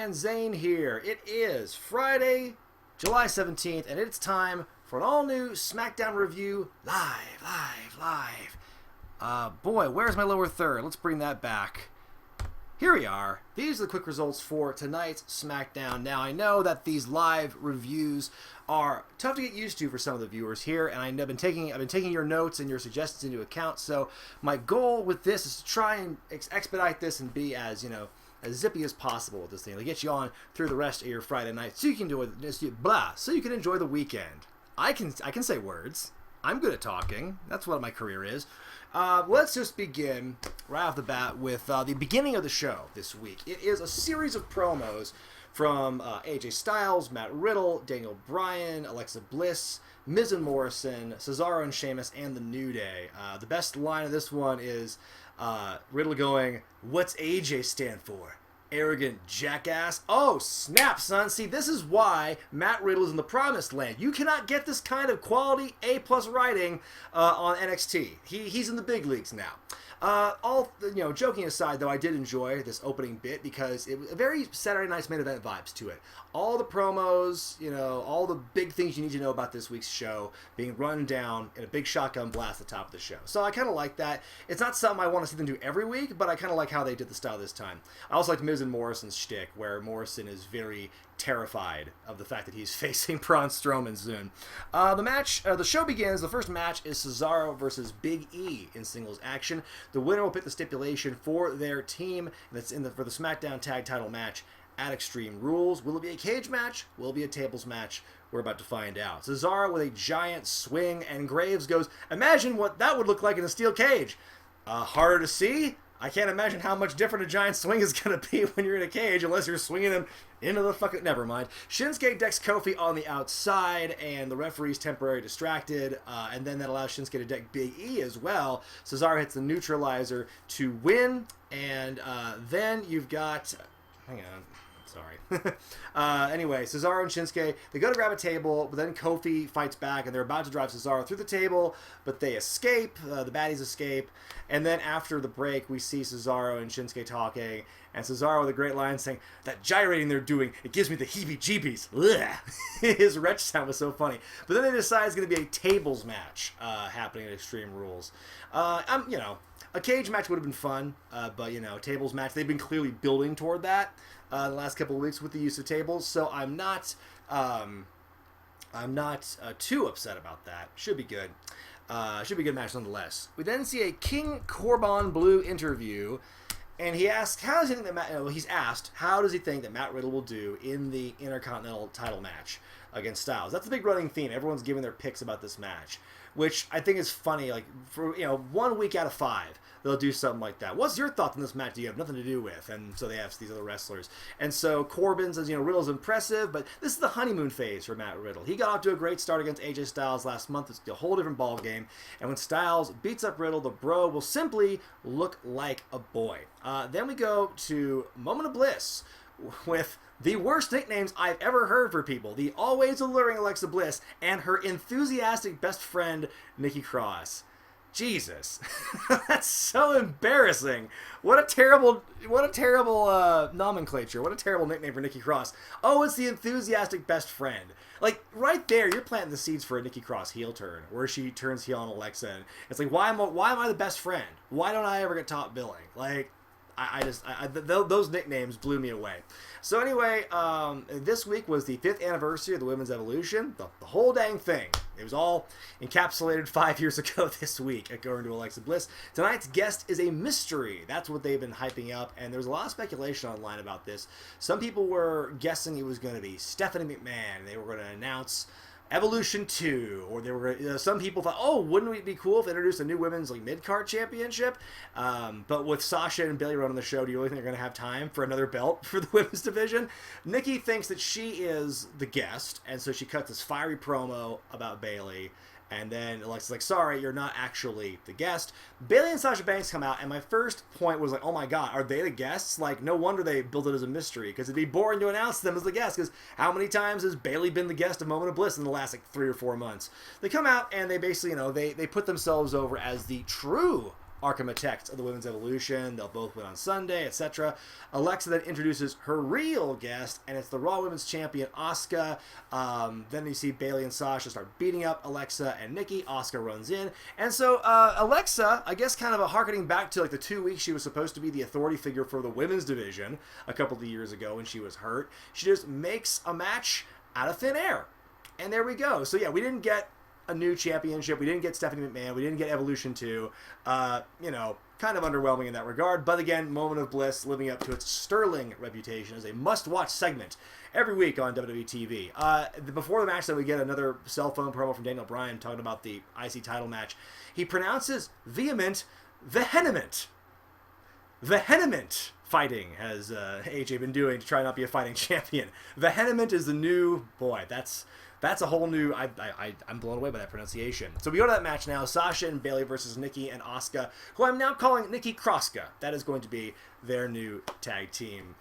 Brian Zane here. It is Friday, July 17th, and it's time for an all-new Smackdown review, live. Boy, where's my lower third? Let's bring that back. Here we are. These are the quick results for tonight's Smackdown. Now, I know that these live reviews are tough to get used to for some of the viewers here, and I've been taking your notes and your suggestions into account. So my goal with this is to try and expedite this and be as as zippy as possible with this thing to get you on through the rest of your Friday night, so you can so you can enjoy the weekend. I can say words. I'm good at talking. That's what my career is. Let's just begin right off the bat with the beginning of the show this week. It is a series of promos from AJ Styles, Matt Riddle, Daniel Bryan, Alexa Bliss, Miz and Morrison, Cesaro and Sheamus, and The New Day. The best line of this one is Riddle going, "What's AJ stand for? Arrogant jackass." Oh, snap, son. See, this is why Matt Riddle is in the promised land. You cannot get this kind of quality A+ writing on NXT. He's in the big leagues now. Joking aside, though, I did enjoy this opening bit because it was a very Saturday Night's Main Event vibes to it. All the promos, all the big things you need to know about this week's show being run down in a big shotgun blast at the top of the show. So I kind of like that. It's not something I want to see them do every week, but I kind of like how they did the style this time. I also like Miz and Morrison's shtick, where Morrison is very terrified of the fact that he's facing Braun Strowman soon. The show begins. The first match is Cesaro versus Big E in singles action. The winner will pick the stipulation for their team, and that's for the SmackDown Tag Title match at Extreme Rules. Will it be a cage match? Will it be a tables match? We're about to find out. Cesaro with a giant swing, and Graves goes, "Imagine what that would look like in a steel cage." Harder to see? I can't imagine how much different a giant swing is going to be when you're in a cage, unless you're swinging him into the fucking... Never mind. Shinsuke decks Kofi on the outside, and the referee's temporarily distracted, and then that allows Shinsuke to deck Big E as well. Cesaro hits the neutralizer to win, and then you've got... Hang on. Sorry. Anyway, Cesaro and Shinsuke, they go to grab a table, but then Kofi fights back, and they're about to drive Cesaro through the table, but they escape. The baddies escape. And then after the break, we see Cesaro and Shinsuke talking, and Cesaro with a great line saying, "That gyrating they're doing, it gives me the heebie-jeebies." His retch sound was so funny. But then they decide it's going to be a tables match happening at Extreme Rules. A cage match would have been fun, but, tables match, they've been clearly building toward that the last couple of weeks with the use of tables, so I'm not too upset about that. Should be good. Should be a good match nonetheless. We then see a King Corbin Blue interview, and he asks, how does he think that Matt Riddle will do in the Intercontinental title match against Styles? That's a big running theme. Everyone's giving their picks about this match, which I think is funny. Like, for 1 week out of 5, they'll do something like that. What's your thought on this match you have nothing to do with? And so they have these other wrestlers. And so Corbin says, Riddle's impressive, but this is the honeymoon phase for Matt Riddle. He got off to a great start against AJ Styles last month. It's a whole different ball game. And when Styles beats up Riddle, the bro will simply look like a boy. Then we go to Moment of Bliss with the worst nicknames I've ever heard for people. The always alluring Alexa Bliss and her enthusiastic best friend, Nikki Cross. Jesus. That's so embarrassing. What a terrible nomenclature. What a terrible nickname for Nikki Cross. Oh, it's the enthusiastic best friend. Like, right there, you're planting the seeds for a Nikki Cross heel turn, where she turns heel on Alexa. And it's like, why am I the best friend? Why don't I ever get top billing? Like, those nicknames blew me away. So anyway, this week was the 5th anniversary of the Women's Evolution. The whole dang thing. It was all encapsulated 5 years ago this week, according to Alexa Bliss. Tonight's guest is a mystery. That's what they've been hyping up, and there's a lot of speculation online about this. Some people were guessing it was going to be Stephanie McMahon. They were going to announce Evolution 2, or they were some people thought, oh, wouldn't it be cool if they introduced a new women's mid-card championship? But with Sasha and Bayley running the show, do you really think they're going to have time for another belt for the women's division? Nikki thinks that she is the guest, and so she cuts this fiery promo about Bayley. And then Alexa's like, sorry, you're not actually the guest. Bayley and Sasha Banks come out, and my first point was like, oh my god, are they the guests? Like, no wonder they built it as a mystery, because it'd be boring to announce them as the guest, because how many times has Bayley been the guest of Moment of Bliss in the last 3 or 4 months? They come out, and they basically, they put themselves over as the true architects of the Women's Evolution. They'll both win on Sunday, etc. Alexa then introduces her real guest, and it's the Raw Women's Champion, Asuka. Then you see Bayley and Sasha start beating up Alexa and Nikki. Asuka runs in. And so Alexa, I guess kind of harkening back to like the 2 weeks she was supposed to be the authority figure for the women's division a couple of years ago when she was hurt, she just makes a match out of thin air. And there we go. So yeah, we didn't get a new championship. We didn't get Stephanie McMahon. We didn't get Evolution 2. Kind of underwhelming in that regard. But again, Moment of Bliss living up to its sterling reputation as a must-watch segment every week on WWE TV. Before the match, then we get another cell phone promo from Daniel Bryan talking about the IC title match. He pronounces vehement, vehement fighting, as AJ been doing to try not be a fighting champion. Vehement is the new, boy, that's a whole new, I'm blown away by that pronunciation. So we go to that match now, Sasha and Bayley versus Nikki and Asuka, who I'm now calling Nikki Kroska. That is going to be their new tag team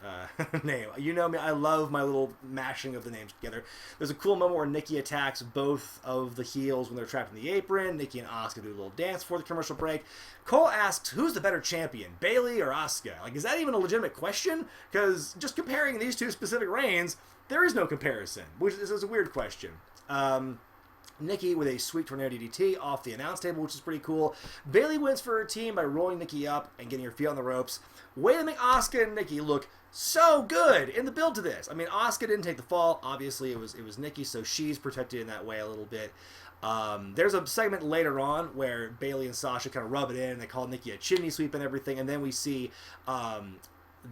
name. You know me, I love my little mashing of the names together. There's a cool moment where Nikki attacks both of the heels when they're trapped in the apron. Nikki and Asuka do a little dance before the commercial break. Cole asks, who's the better champion, Bayley or Asuka? Like, is that even a legitimate question? Because just comparing these two specific reigns, there is no comparison, which is a weird question. Nikki with a sweet tornado DDT off the announce table, which is pretty cool. Bayley wins for her team by rolling Nikki up and getting her feet on the ropes. Way to make Asuka and Nikki look so good in the build to this. I mean, Asuka didn't take the fall. Obviously, it was Nikki, so she's protected in that way a little bit. There's a segment later on where Bayley and Sasha kind of rub it in. They call Nikki a chimney sweep and everything, and then we see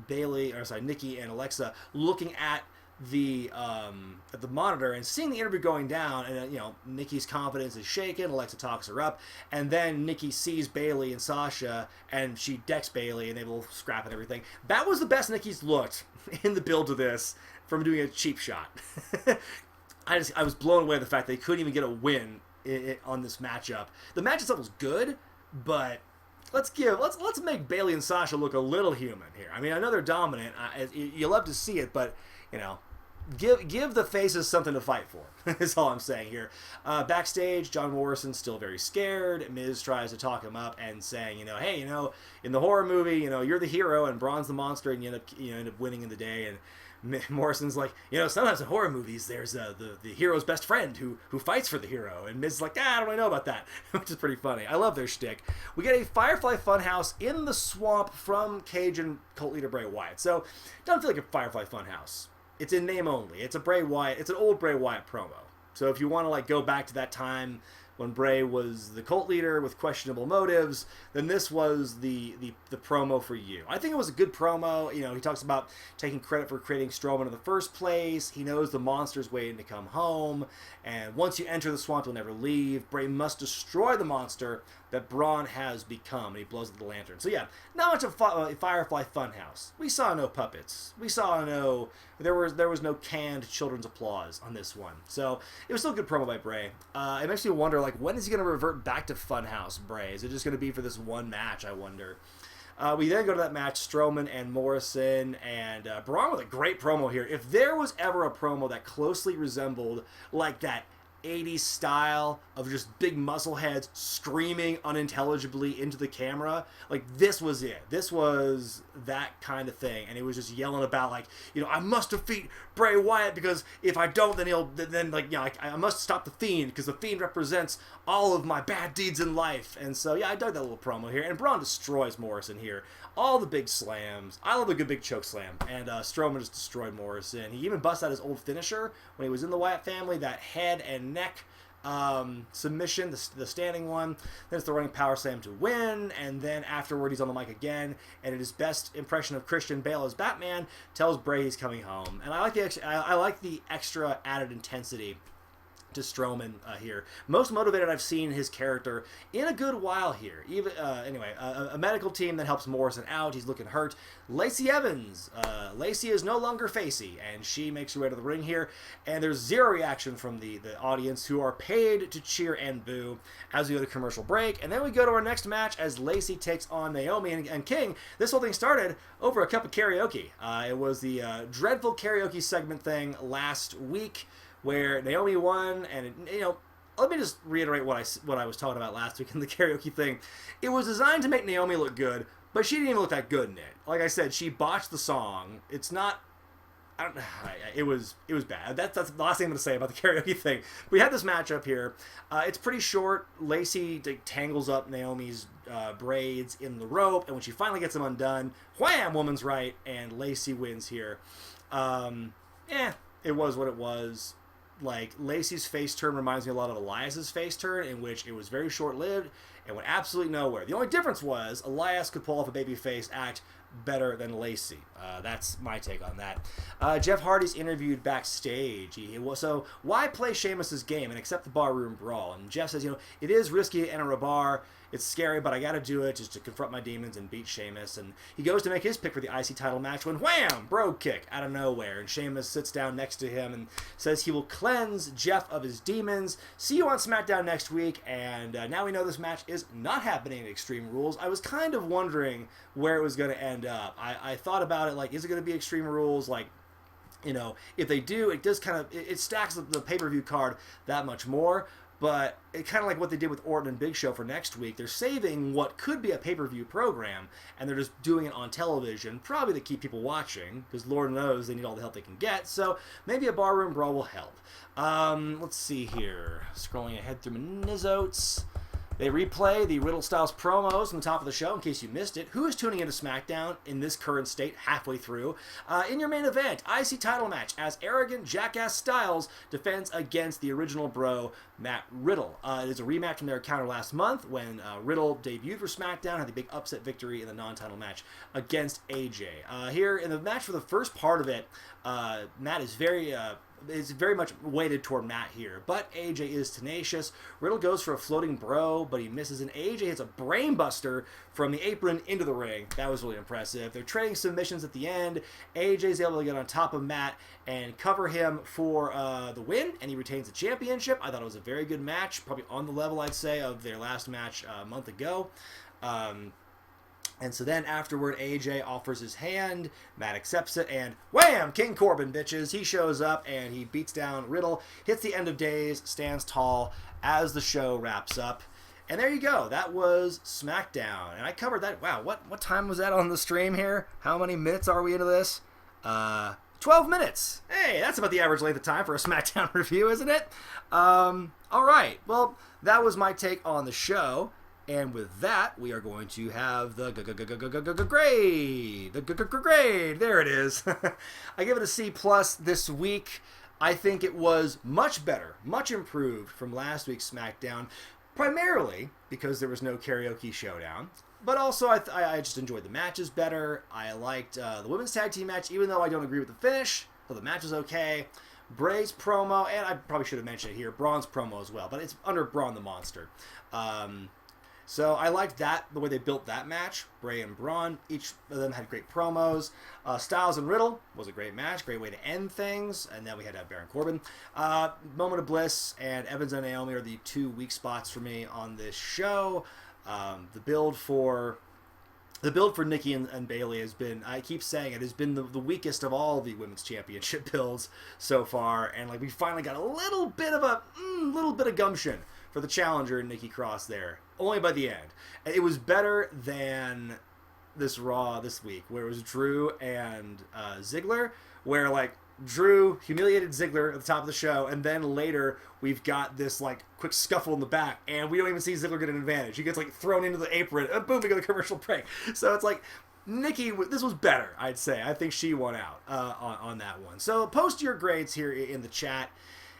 Nikki and Alexa looking at the monitor and seeing the interview going down, and Nikki's confidence is shaken. Alexa talks her up, and then Nikki sees Bayley and Sasha, and she decks Bayley, and they will scrap and everything. That was the best Nikki's looked in the build to this from doing a cheap shot. I was blown away by the fact they couldn't even get a win on this matchup. The match itself was good, but let's make Bayley and Sasha look a little human here. I mean, I know they're dominant. You love to see it, but give the faces something to fight for, is all I'm saying here. Backstage, John Morrison's still very scared. Miz tries to talk him up and saying, hey, in the horror movie, you're the hero and Braun's the monster, and you end up winning in the day. And Morrison's like, sometimes in horror movies, there's the hero's best friend who fights for the hero. And Miz is like, I don't really know about that, which is pretty funny. I love their shtick. We get a Firefly Funhouse in the swamp from Cajun cult leader Bray Wyatt. So, it doesn't feel like a Firefly Funhouse. It's in name only. It's a Bray Wyatt. It's an old Bray Wyatt promo. So if you want to go back to that time when Bray was the cult leader with questionable motives, then this was the promo for you. I think it was a good promo. He talks about taking credit for creating Strowman in the first place. He knows the monster's waiting to come home, and once you enter the swamp, you'll never leave. Bray must destroy the monster that Braun has become, and he blows up the lantern. So yeah, not much of Firefly Funhouse. We saw no puppets. We saw there was no canned children's applause on this one. So it was still a good promo by Bray. It makes me wonder, when is he going to revert back to Funhouse Bray? Is it just going to be for this one match, I wonder? We then go to that match, Strowman and Morrison, and Braun with a great promo here. If there was ever a promo that closely resembled that 80s style of just big muscle heads screaming unintelligibly into the camera, this was it. This was that kind of thing, and it was just yelling about I must defeat Bray Wyatt, because if I don't, then I must stop the Fiend, because the Fiend represents all of my bad deeds in life. And so yeah, I dug that little promo here, and Braun destroys Morrison here. All the big slams. I love a good big choke slam, and Strowman just destroyed Morrison. He even busted out his old finisher when he was in the Wyatt family, that head and neck submission, the standing one. Then it's the running power slam to win, and then afterward he's on the mic again, and in his best impression of Christian Bale as Batman, tells Bray he's coming home. And I like the extra added intensity to Strowman here. Most motivated I've seen his character in a good while here. Even anyway, a medical team that helps Morrison out. He's looking hurt. Lacey Evans. Lacey is no longer facey, and she makes her way to the ring here. And there's zero reaction from the audience, who are paid to cheer and boo as we go to commercial break. And then we go to our next match as Lacey takes on Naomi and King. This whole thing started over a cup of karaoke. It was the dreadful karaoke segment thing last week, where Naomi won, and let me just reiterate what I was talking about last week in the karaoke thing. It was designed to make Naomi look good, but she didn't even look that good in it. Like I said, she botched the song. It's not... I don't know. It was bad. That's the last thing I'm going to say about the karaoke thing. We had this matchup here. It's pretty short. Lacey tangles up Naomi's braids in the rope, and when she finally gets them undone, wham, woman's right, and Lacey wins here. It was what it was. Like, Lacey's face turn reminds me a lot of Elias's face turn, in which it was very short-lived and went absolutely nowhere. The only difference was Elias could pull off a babyface act better than Lacey. That's my take on that. Jeff Hardy's interviewed backstage. So why play Sheamus's game and accept the barroom brawl? And Jeff says, it is risky to enter a bar. It's scary, but I got to do it just to confront my demons and beat Sheamus. And he goes to make his pick for the IC title match when wham, bro kick out of nowhere. And Sheamus sits down next to him and says he will cleanse Jeff of his demons. See you on Smackdown next week. And now we know this match is not happening at Extreme Rules. I was kind of wondering where it was going to end up. I thought about it, like, is it going to be Extreme Rules? Like, if they do, it does kind of, it stacks the pay-per-view card that much more. But it kind of like what they did with Orton and Big Show for next week. They're saving what could be a pay-per-view program, and they're just doing it on television, probably to keep people watching, because Lord knows they need all the help they can get. So maybe a barroom brawl will help. Let's see here. Scrolling ahead through my Nizotes. They replay the Riddle Styles promos from the top of the show, in case you missed it. Who is tuning into SmackDown in this current state, halfway through? In your main event, IC title match, as arrogant jackass Styles defends against the original bro, Matt Riddle. It is a rematch from their encounter last month when Riddle debuted for SmackDown, had the big upset victory in the non-title match against AJ. Here in the match for the first part of it, Matt is very much weighted toward Matt here, but AJ is tenacious. Riddle goes for a floating bro, but he misses, and AJ hits a brainbuster from the apron into the ring. That was really impressive. They're trading submissions at the end. AJ's able to get on top of Matt and cover him for the win, and he retains the championship. I thought it was a very good match, probably on the level, I'd say, of their last match a month ago. And so then afterward, AJ offers his hand, Matt accepts it, and wham! King Corbin, bitches. He shows up, and he beats down Riddle, hits the end of days, stands tall as the show wraps up. And there you go. That was SmackDown. And I covered that. Wow, what time was that on the stream here? How many minutes are we into this? 12 minutes. Hey, that's about the average length of time for a SmackDown review, isn't it? All right. Well, that was my take on the show. And with that, we are going to have the grade. The grade. There it is. I give it a C+ this week. I think it was much better, much improved from last week's SmackDown, primarily because there was no karaoke showdown. But also, I just enjoyed the matches better. I liked the women's tag team match, even though I don't agree with the finish. So the match was okay. Bray's promo, and I probably should have mentioned it here, Braun's promo as well, but it's under Braun the Monster. So I liked that, the way they built that match. Bray and Braun, each of them had great promos. Styles and Riddle was a great match, great way to end things. And then we had to have Baron Corbin. Moment of Bliss and Evans and Naomi are the two weak spots for me on this show. The build for Nikki and Bayley has been, I keep saying it, has been the weakest of all the women's championship builds so far. And like we finally got a little bit of gumption for the challenger Nikki Cross there. Only by the end. It was better than this Raw this week, where it was Drew and Ziggler, where like Drew humiliated Ziggler at the top of the show, and then later we've got this like quick scuffle in the back, and we don't even see Ziggler get an advantage. He gets like thrown into the apron, and boom, we go to commercial break. So it's like Nikki, this was better, I'd say. I think she won out on that one. So post your grades here in the chat,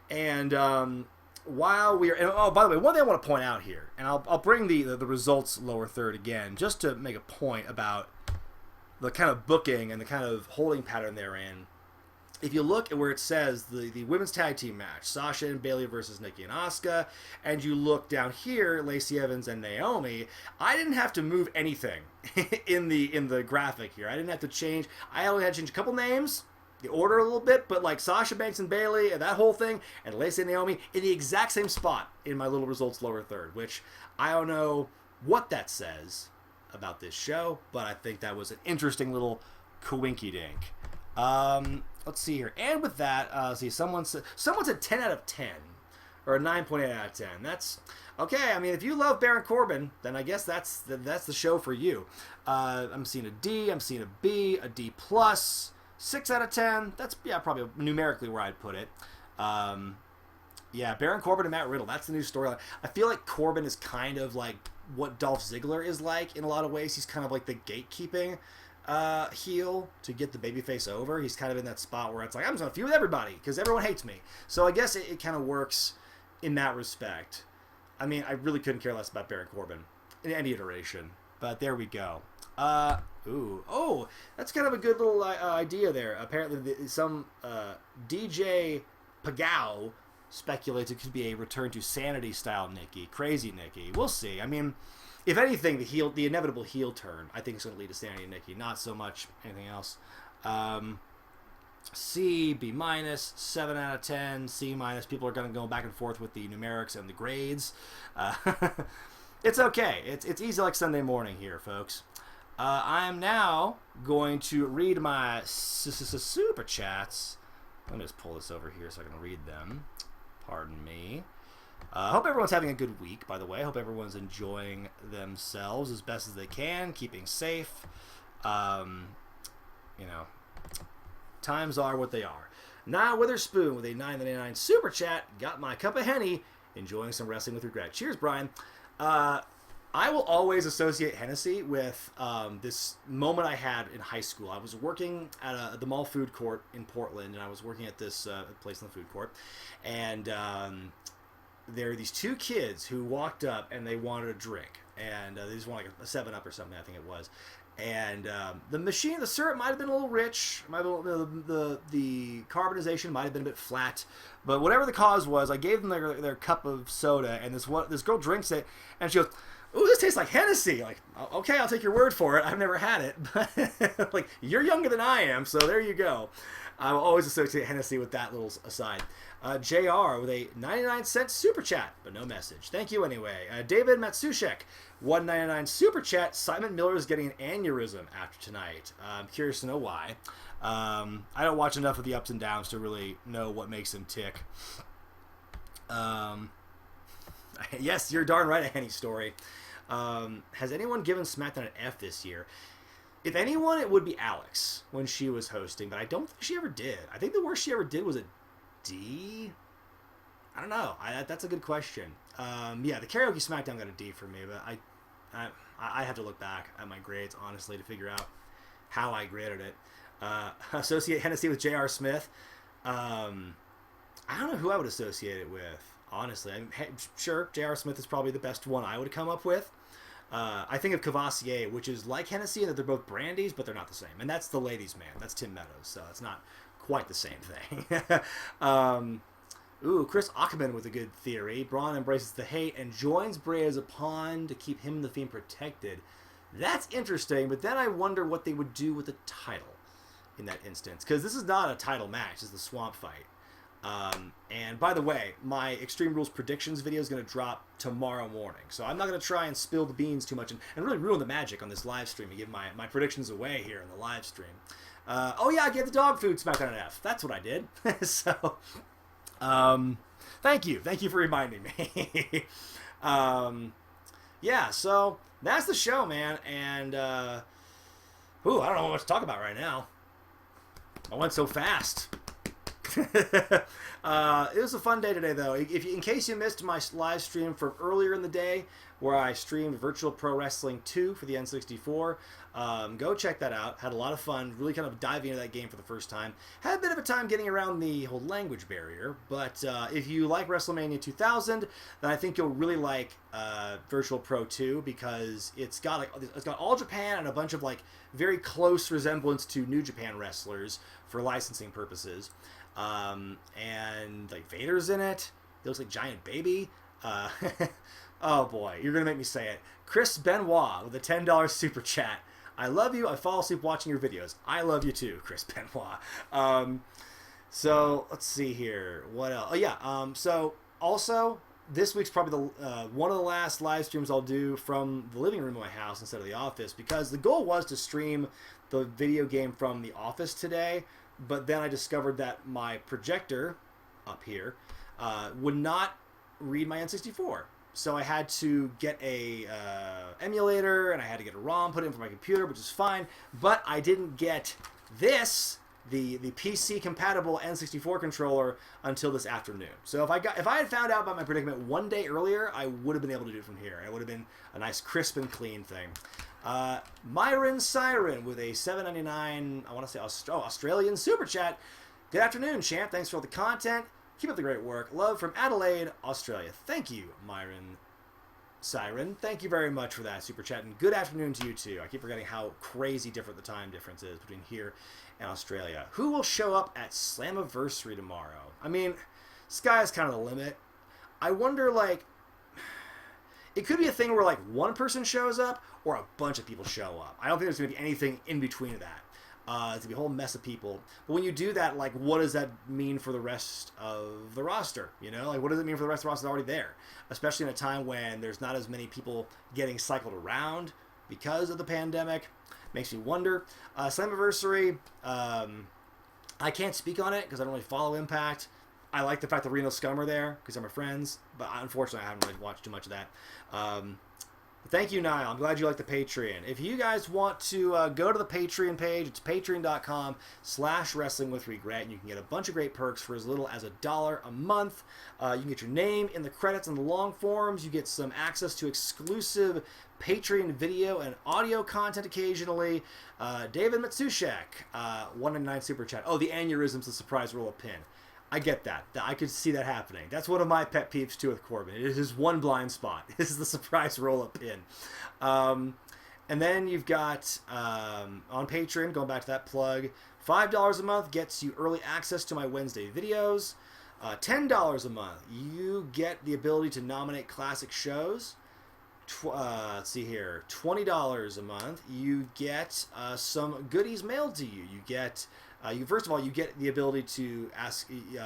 and while we are, and oh, by the way, one thing I want to point out here, and I'll bring the results lower third again, just to make a point about the kind of booking and the kind of holding pattern they're in. If you look at where it says the women's tag team match, Sasha and Bayley versus Nikki and Asuka, and you look down here, Lacey Evans and Naomi, I didn't have to move anything in the graphic here. I didn't have to change. I only had to change a couple names, the order a little bit, but like Sasha Banks and Bayley and that whole thing, and Lacey and Naomi in the exact same spot in my little results lower third, which I don't know what that says about this show, but I think that was an interesting little coinky dink. Let's see here. And with that, someone said 10 out of 10 or a 9.8 out of 10. That's okay. I mean, if you love Baron Corbin, then I guess that's the show for you. I'm seeing a D. I'm seeing a B, a D plus, 6 out of 10. That's probably numerically where I'd put it. Baron Corbin and Matt Riddle. That's the new storyline. I feel like Corbin is kind of like what Dolph Ziggler is like in a lot of ways. He's kind of like the gatekeeping heel to get the babyface over. He's kind of in that spot where it's like, I'm just going to feud with everybody because everyone hates me. So I guess it kind of works in that respect. I mean, I really couldn't care less about Baron Corbin in any iteration. But there we go. That's kind of a good little idea there. Apparently, some DJ Pagao speculates it could be a return to Sanity style Nikki, crazy Nikki. We'll see. I mean, if anything, the inevitable heel turn, I think is going to lead to Sanity Nikki, not so much anything else. C, B minus, 7 out of 10, C minus. People are going to go back and forth with the numerics and the grades. It's okay. It's easy like Sunday morning here, folks. I am now going to read my super chats. Let me just pull this over here so I can read them. Pardon me. I hope everyone's having a good week, by the way. I hope everyone's enjoying themselves as best as they can, keeping safe. Times are what they are. Now Witherspoon with a 9.99 super chat. Got my cup of Henny. Enjoying some wrestling with regret. Cheers, Brian. I will always associate Hennessy with this moment I had in high school. I was working at the mall food court in Portland, and I was working at this place in the food court. And there were these two kids who walked up, and they wanted a drink. And they just wanted like a 7-Up or something, I think it was. And the syrup might have been a little rich. The carbonization might have been a bit flat. But whatever the cause was, I gave them their cup of soda, and this girl drinks it, and she goes, "Ooh, this tastes like Hennessy." Like, okay, I'll take your word for it. I've never had it. But like, you're younger than I am, so there you go. I will always associate Hennessy with that little aside. JR with a 99-cent super chat, but no message. Thank you anyway. David Matsushek, 1.99 super chat. Simon Miller is getting an aneurysm after tonight. I'm curious to know why. I don't watch enough of the ups and downs to really know what makes him tick. Yes, you're darn right, a Henny story. Has anyone given SmackDown an F this year? If anyone, it would be Alex when she was hosting, but I don't think she ever did. I think the worst she ever did was a D? I don't know. That's a good question. The Karaoke SmackDown got a D for me, but I have to look back at my grades, honestly, to figure out how I graded it. Associate Hennessy with J.R. Smith. I don't know who I would associate it with, honestly. Sure, J.R. Smith is probably the best one I would come up with. I think of Cavassier, which is like Hennessy, and that they're both brandies, but they're not the same. And that's the ladies' man. That's Tim Meadows, so it's not quite the same thing. Chris Ackerman with a good theory. Braun embraces the hate and joins Bray as a pawn to keep him and the Fiend protected. That's interesting, but then I wonder what they would do with the title in that instance. Because this is not a title match. This is the Swamp Fight. And by the way, my Extreme Rules predictions video is going to drop tomorrow morning. So I'm not going to try and spill the beans too much and really ruin the magic on this live stream and give my predictions away here in the live stream. I gave the dog food SmackDown an F. That's what I did. So, thank you. Thank you for reminding me. So that's the show, man. And, I don't know what to talk about right now. I went so fast. It was a fun day today, though. In case you missed my live stream from earlier in the day, where I streamed Virtual Pro Wrestling 2 for the N64, go check that out. Had a lot of fun, really kind of diving into that game for the first time. Had a bit of a time getting around the whole language barrier, but if you like WrestleMania 2000, then I think you'll really like Virtual Pro 2, because it's got All Japan and a bunch of like very close resemblance to New Japan wrestlers for licensing purposes. And like Vader's in it. He looks like Giant Baby. Oh boy, you're gonna make me say it. Chris Benoit with a $10 super chat. I love you. I fall asleep watching your videos. I love you too, Chris Benoit. So let's see here. What else? So also this week's probably the one of the last live streams I'll do from the living room of my house instead of the office, because the goal was to stream the video game from the office today. But then I discovered that my projector up here would not read my N64. So I had to get a emulator, and I had to get a ROM put in for my computer, which is fine. But I didn't get this, the PC compatible N64 controller, until this afternoon. So if I had found out about my predicament one day earlier, I would have been able to do it from here. It would have been a nice crisp and clean thing. Myron Siren with a $7.99, I want to say Australian super chat. Good afternoon, champ. Thanks for all the content. Keep up the great work. Love from Adelaide, Australia. Thank you, Myron Siren. Thank you very much for that super chat, and good afternoon to you too. I keep forgetting how crazy different the time difference is between here and Australia. Who will show up at Slammiversary tomorrow? I mean, sky's kind of the limit. I wonder, like, it could be a thing where like one person shows up or a bunch of people show up. I don't think there's going to be anything in between that. It's going to be a whole mess of people. But when you do that, like, what does that mean for the rest of the roster? You know, like, what does it mean for the rest of the roster that's already there? Especially in a time when there's not as many people getting cycled around because of the pandemic. Makes me wonder. Slammiversary, I can't speak on it because I don't really follow Impact. I like the fact that Reno Scum are there because they're my friends. But unfortunately, I haven't really watched too much of that. Thank you, Niall. I'm glad you like the Patreon. If you guys want to go to the Patreon page, it's patreon.com/wrestlingwithregret, and you can get a bunch of great perks for as little as $1 a month. You can get your name in the credits and the long forms. You get some access to exclusive Patreon video and audio content occasionally. David Matsushek, 199 super chat. Oh, the aneurysm's the surprise roll-up pin. I get that. I could see that happening. That's one of my pet peeves, too, with Corbin. It is his one blind spot. This is the surprise roll-up pin. And then you've got, on Patreon, going back to that plug, $5 a month gets you early access to my Wednesday videos. $10 a month, you get the ability to nominate classic shows. Let's see here. $20 a month, you get some goodies mailed to you. You get... first of all, you get the ability to ask. You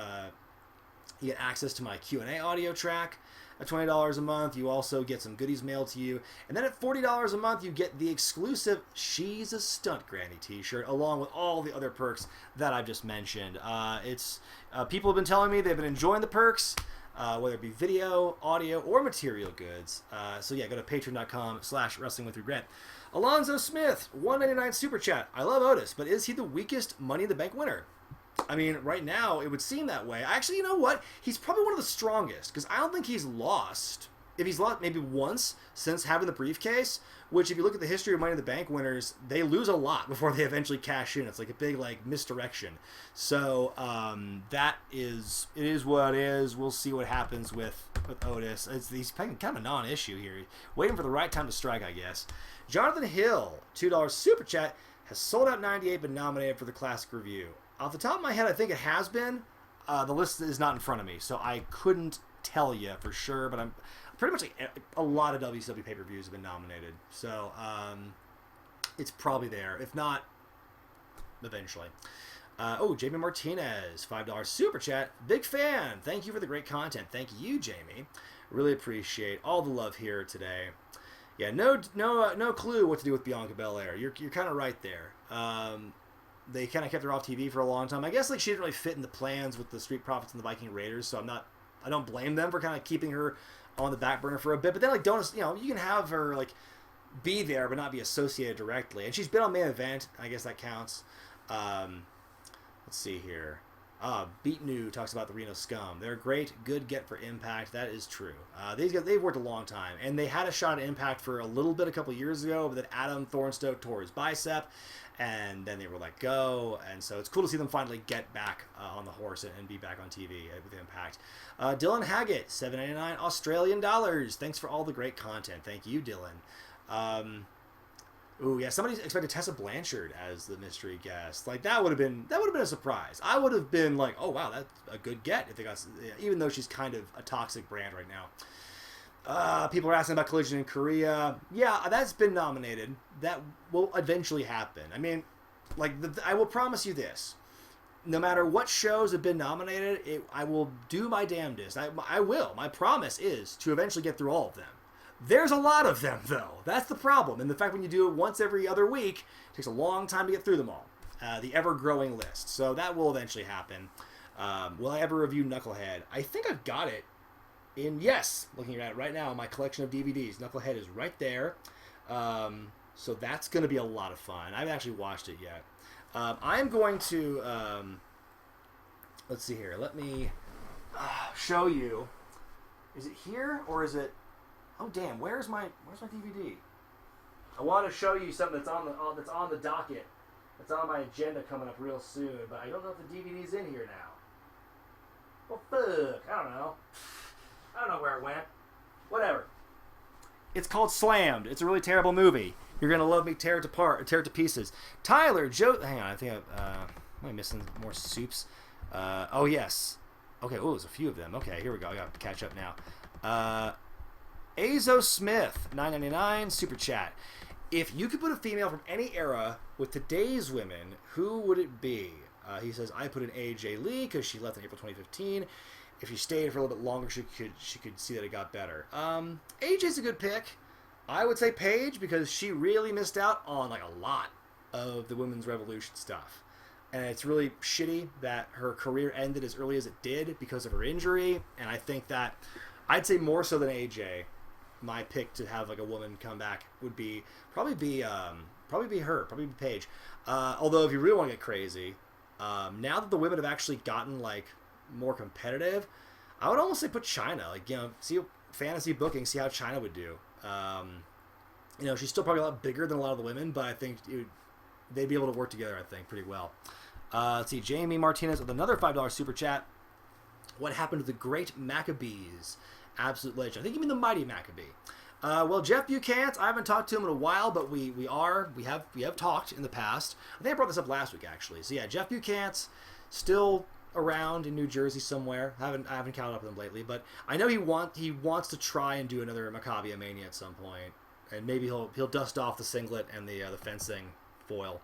get access to my Q&A audio track at $20 a month. You also get some goodies mailed to you, and then at $40 a month, you get the exclusive "She's a Stunt Granny" T-shirt, along with all the other perks that I've just mentioned. People have been telling me they've been enjoying the perks, whether it be video, audio, or material goods. So yeah, go to patreon.com/wrestlingwithregret. Alonzo Smith, $1.99 super chat. I love Otis, but is he the weakest Money in the Bank winner? I mean, right now, it would seem that way. Actually, you know what? He's probably one of the strongest, because I don't think he's lost. If he's lost maybe once since having the briefcase, which if you look at the history of Money in the Bank winners, they lose a lot before they eventually cash in. It's like a big, like, misdirection. So, it is what it is. We'll see what happens with Otis. He's kind of a non-issue here. Waiting for the right time to strike, I guess. Jonathan Hill, $2 super chat, has sold out 98 but nominated for the classic review. Off the top of my head, I think it has been. The list is not in front of me, so I couldn't tell you for sure, but I'm pretty much like a lot of WCW pay-per-views have been nominated, so it's probably there. If not, eventually. Jamie Martinez, $5 super chat. Big fan. Thank you for the great content. Thank you, Jamie. Really appreciate all the love here today. Yeah, no clue what to do with Bianca Belair. You're kind of right there. They kind of kept her off TV for a long time. I guess like she didn't really fit in the plans with the Street Profits and the Viking Raiders, so I don't blame them for kind of keeping her on the back burner for a bit. But then like you can have her like be there but not be associated directly. And she's been on Main Event. I guess that counts. Let's see here. Beat New talks about the Reno Scum. They're a great, good get for Impact. That is true. They've worked a long time, and they had a shot at Impact for a little bit a couple years ago, but then Adam Thornstoke tore his bicep, and then they were let go. And so it's cool to see them finally get back on the horse and be back on TV with Impact. Dylan Haggett, $7.99 Australian dollars. Thanks for all the great content. Thank you, Dylan. Somebody expected Tessa Blanchard as the mystery guest. Like that would have been a surprise. I would have been like, oh wow, that's a good get if they got, even though she's kind of a toxic brand right now. People are asking about Collision in Korea. Yeah, that's been nominated. That will eventually happen. I mean, like I will promise you this: no matter what shows have been nominated, I will do my damnedest. I will. My promise is to eventually get through all of them. There's a lot of them, though. That's the problem. And the fact when you do it once every other week, it takes a long time to get through them all. The ever-growing list. So that will eventually happen. Will I ever review Knucklehead? I think I've got it Yes, looking at it right now, my collection of DVDs. Knucklehead is right there. So that's going to be a lot of fun. I haven't actually watched it yet. I'm going to... let's see here. Let me show you. Is it here or is it... Oh, damn. Where's my DVD? I want to show you something that's on the docket. That's on my agenda coming up real soon, but I don't know if the DVD's in here now. Well, fuck. I don't know. I don't know where it went. Whatever. It's called Slammed. It's a really terrible movie. You're going to love me, tear it to pieces. Tyler, Joe... Hang on, I think am I missing more soups? Oh, yes. Okay, oh, there's a few of them. Okay, here we go. I got to catch up now. Azo Smith, $9.99, super chat. If you could put a female from any era with today's women, who would it be? He says, I put in AJ Lee because she left in April 2015. If she stayed for a little bit longer, she could see that it got better. AJ's a good pick. I would say Paige because she really missed out on like a lot of the women's revolution stuff. And it's really shitty that her career ended as early as it did because of her injury. And I think that I'd say more so than AJ, my pick to have like a woman come back would be probably be her, probably be Paige. Although if you really want to get crazy, now that the women have actually gotten like more competitive, I would almost say put China. Like, you know, see fantasy booking, see how China would do. You know, she's still probably a lot bigger than a lot of the women, but I think they'd be able to work together, I think, pretty well. Let's see, Jamie Martinez with another $5 super chat. What happened to the great Maccabees? Absolute legend. I think you mean the mighty Maccabee. Well, Jeff Buchanan, I haven't talked to him in a while, but we have talked in the past. I think I brought this up last week, actually. So yeah, Jeff Buchanan still around in New Jersey somewhere. I haven't counted up with him lately, but I know he wants to try and do another Maccabia Mania at some point, and maybe he'll dust off the singlet and the fencing foil.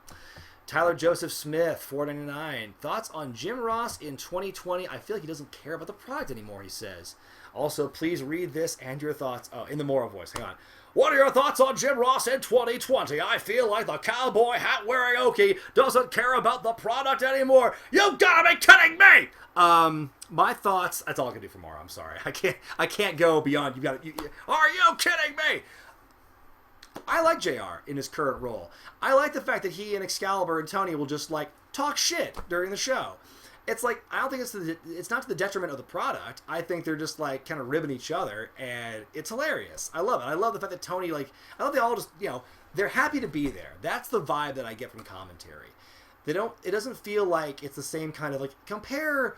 Tyler Joseph Smith, $4.99. Thoughts on Jim Ross in 2020? I feel like he doesn't care about the product anymore, he says. Also, please read this and your thoughts. Oh, in the moral voice. Hang on. What are your thoughts on Jim Ross in 2020? I feel like the cowboy hat wearing Okie doesn't care about the product anymore. You gotta be kidding me! My thoughts. That's all I can do for more. I'm sorry. I can't go beyond. Are you kidding me? I like JR in his current role. I like the fact that he and Excalibur and Tony will just like talk shit during the show. It's like, I don't think it's not to the detriment of the product. I think they're just like kind of ribbing each other, and it's hilarious. I love it. I love the fact that Tony, like, I love they all just, you know, they're happy to be there. That's the vibe that I get from commentary. It doesn't feel like it's the same kind of like, compare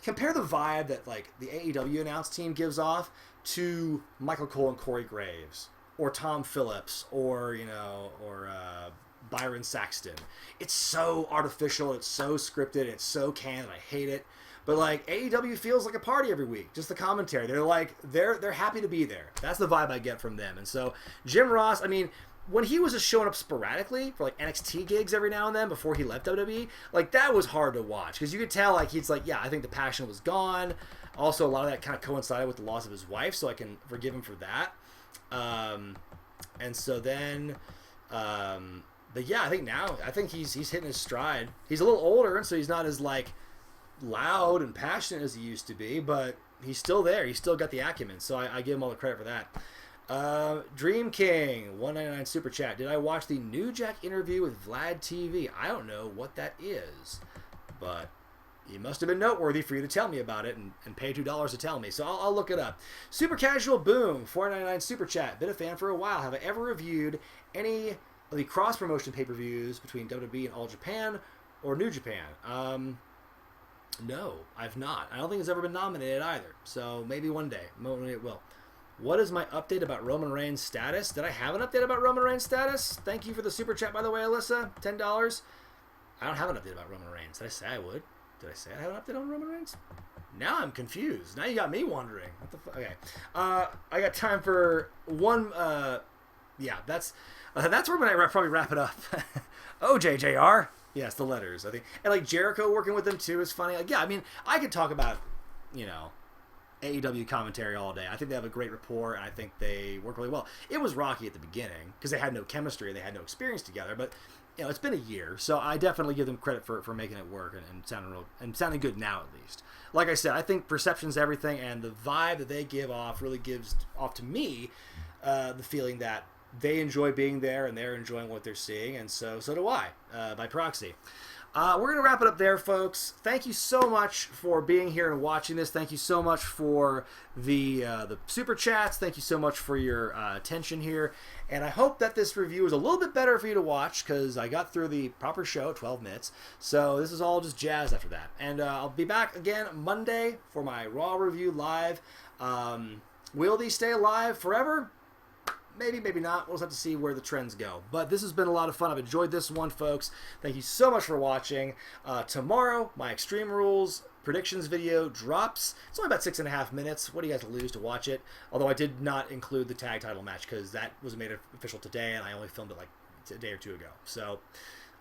the vibe that like the AEW announce team gives off to Michael Cole and Corey Graves, or Tom Phillips, or Byron Saxton. It's so artificial, it's so scripted, it's so canned, I hate it. But like AEW feels like a party every week. Just the commentary. They're like they're happy to be there. That's the vibe I get from them. And so Jim Ross, I mean, when he was just showing up sporadically for like NXT gigs every now and then before he left WWE, like that was hard to watch because you could tell like he's like, yeah, I think the passion was gone. Also, a lot of that kind of coincided with the loss of his wife, so I can forgive him for that. And so then, but yeah, I think he's hitting his stride. He's a little older, and so he's not as like loud and passionate as he used to be, but he's still there. He's still got the acumen, so I give him all the credit for that. Dream King, $1.99 super chat. Did I watch the New Jack interview with Vlad TV? I don't know what that is, but he must have been noteworthy for you to tell me about it and pay $2 to tell me. So I'll look it up. Super Casual Boom, $4.99 super chat. Been a fan for a while. Have I ever reviewed any of the cross-promotion pay-per-views between WWE and All Japan or New Japan? No, I've not. I don't think it's ever been nominated either. So maybe one day. Maybe it will. What is my update about Roman Reigns' status? Did I have an update about Roman Reigns' status? Thank you for the super chat, by the way, Alyssa. $10. I don't have an update about Roman Reigns. Did I say I would? Did I say I have an update on Roman Reigns? Now I'm confused. Now you got me wondering. What the fuck? Okay. I got time for one. Yeah, that's where I probably wrap it up. Oh, JJR. Yes, the letters, I think. And like Jericho working with them too is funny. Like, yeah, I mean, I could talk about, AEW commentary all day. I think they have a great rapport, and I think they work really well. It was rocky at the beginning because they had no chemistry, they had no experience together, but it's been a year, so I definitely give them credit for making it work and sounding good now at least. like I said, I think perception's everything, and the vibe that they give off really gives off to me the feeling that they enjoy being there and they're enjoying what they're seeing, and so do I, by proxy. We're going to wrap it up there, folks. Thank you so much for being here and watching this. Thank you so much for the super chats. Thank you so much for your attention here. And I hope that this review is a little bit better for you to watch, because I got through the proper show, 12 minutes. So this is all just jazz after that. And I'll be back again Monday for my Raw review live. Will these stay alive forever? Maybe, maybe not. We'll just have to see where the trends go. But this has been a lot of fun. I've enjoyed this one, folks. Thank you so much for watching. Tomorrow, my Extreme Rules predictions video drops. It's only about 6.5 minutes. What do you guys lose to watch it? Although I did not include the tag title match, because that was made official today, and I only filmed it like a day or two ago. So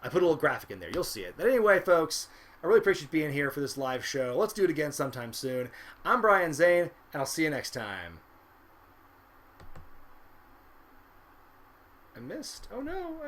I put a little graphic in there. You'll see it. But anyway, folks, I really appreciate being here for this live show. Let's do it again sometime soon. I'm Brian Zane, and I'll see you next time. I missed. Oh no.